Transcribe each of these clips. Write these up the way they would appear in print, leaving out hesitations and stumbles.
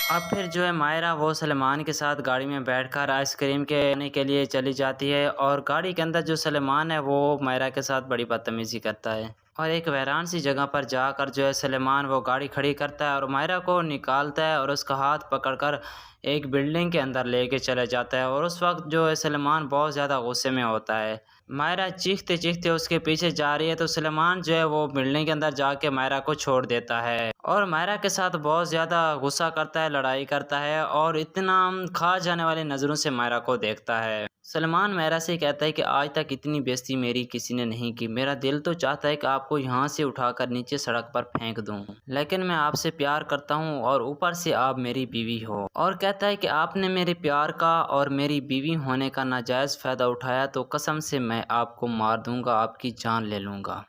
अब फिर जो है मायरा वो सलमान के साथ गाड़ी में बैठकर आइस क्रीम के लेने के लिए चली जाती है, और गाड़ी के अंदर जो सलमान है वो मायरा के साथ बड़ी बदतमीज़ी करता है। और एक वीरान सी जगह पर जाकर जो है सलमान वो गाड़ी खड़ी करता है और मायरा को निकालता है और उसका हाथ पकड़कर एक बिल्डिंग के अंदर लेके चले जाता है। और उस वक्त जो है सलमान बहुत ज़्यादा गुस्से में होता है। मायरा चीखते चीखते उसके पीछे जा रही है, तो सलमान जो है वो बिल्डिंग के अंदर जाके मायरा को छोड़ देता है और मायरा के साथ बहुत ज़्यादा गुस्सा करता है, लड़ाई करता है और इतना खा जाने वाली नज़रों से मायरा को देखता है। सलमान मायरा से कहता है कि आज तक इतनी बेइज्जती मेरी किसी ने नहीं की। मेरा दिल तो चाहता है कि आपको यहाँ से उठाकर नीचे सड़क पर फेंक दूँ, लेकिन मैं आपसे प्यार करता हूँ और ऊपर से आप मेरी बीवी हो। और कहता है कि आपने मेरे प्यार का और मेरी बीवी होने का नाजायज़ फ़ायदा उठाया तो कसम से मैं आपको मार दूँगा, आपकी जान ले लूँगा।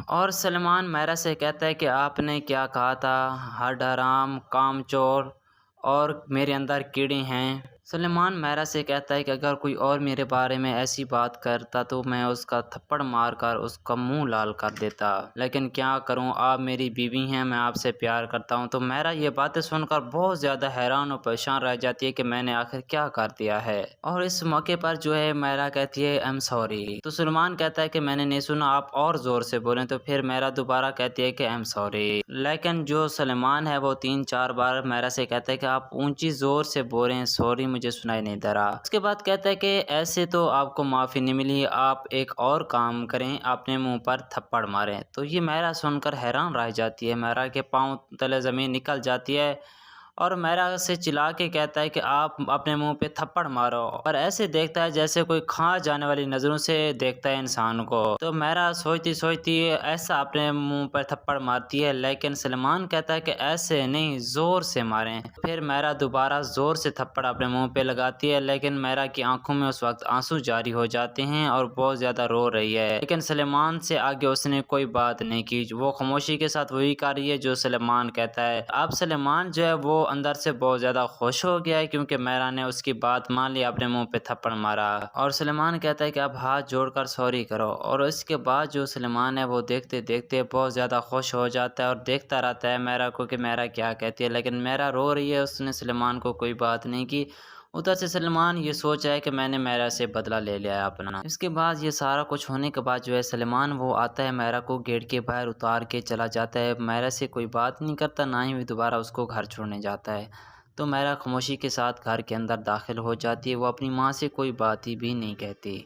और सलमान मायरा से कहता है कि आपने क्या कहा था, हड हराम, कामचोर और मेरे अंदर कीड़े हैं। सलमान मायरा से कहता है कि अगर कोई और मेरे बारे में ऐसी बात करता तो मैं उसका थप्पड़ मारकर उसका मुंह लाल कर देता, लेकिन क्या करूं, आप मेरी बीवी हैं, मैं आपसे प्यार करता हूं। तो मायरा ये बातें सुनकर बहुत ज़्यादा हैरान और परेशान रह जाती है कि मैंने आखिर क्या कर दिया है। और इस मौके पर जो है मायरा कहती है आई एम सॉरी। तो सलमान कहता है कि मैंने नहीं सुना, आप और ज़ोर से बोलें। तो फिर मायरा दोबारा कहती है कि आई एम सॉरी, लेकिन जो सलमान है वो 3-4 बार मायरा से कहता है कि आप ऊंची ज़ोर से बोलें, सॉरी मुझे सुनाई नहीं दे रहा। उसके बाद कहता है कि ऐसे तो आपको माफ़ी नहीं मिली, आप एक और काम करें, अपने मुंह पर थप्पड़ मारें। तो ये मायरा सुनकर हैरान रह जाती है, मायरा के पाँव तले ज़मीन निकल जाती है और मायरा से चिल्ला के कहता है कि आप अपने मुंह पे थप्पड़ मारो, और ऐसे देखता है जैसे कोई खा जाने वाली नज़रों से देखता है इंसान को। तो मायरा सोचती सोचती ऐसा अपने मुंह पर थप्पड़ मारती है, लेकिन सलमान कहता है कि ऐसे नहीं, ज़ोर से मारें। फिर मायरा दोबारा ज़ोर से थप्पड़ अपने मुंह पे लगाती है, लेकिन मायरा की आंखों में उस वक्त आंसू जारी हो जाते हैं और बहुत ज़्यादा रो रही है। लेकिन सलमान से आगे उसने कोई बात नहीं की, वो खामोशी के साथ वही कर रही है जो सलमान कहता है। अब सलमान जो है वो अंदर से बहुत ज़्यादा खुश हो गया है, क्योंकि मायरा ने उसकी बात मान ली, अपने मुंह पे थप्पड़ मारा। और सलमान कहता है कि अब हाथ जोड़कर सॉरी करो। और इसके बाद जो सलमान है वो देखते देखते बहुत ज़्यादा खुश हो जाता है और देखता रहता है मायरा को कि मायरा क्या कहती है, लेकिन मायरा रो रही है, उसने सलमान को कोई बात नहीं की। उधर से सलमान ये सोच रहा है कि मैंने मायरा से बदला ले लिया है अपना। इसके बाद ये सारा कुछ होने के बाद जो है सलमान वो आता है, मायरा को गेट के बाहर उतार के चला जाता है। मायरा से कोई बात नहीं करता, ना ही दोबारा उसको घर छोड़ने जाता है। तो मायरा खामोशी के साथ घर के अंदर दाखिल हो जाती है, वो अपनी माँ से कोई बात ही भी नहीं कहती।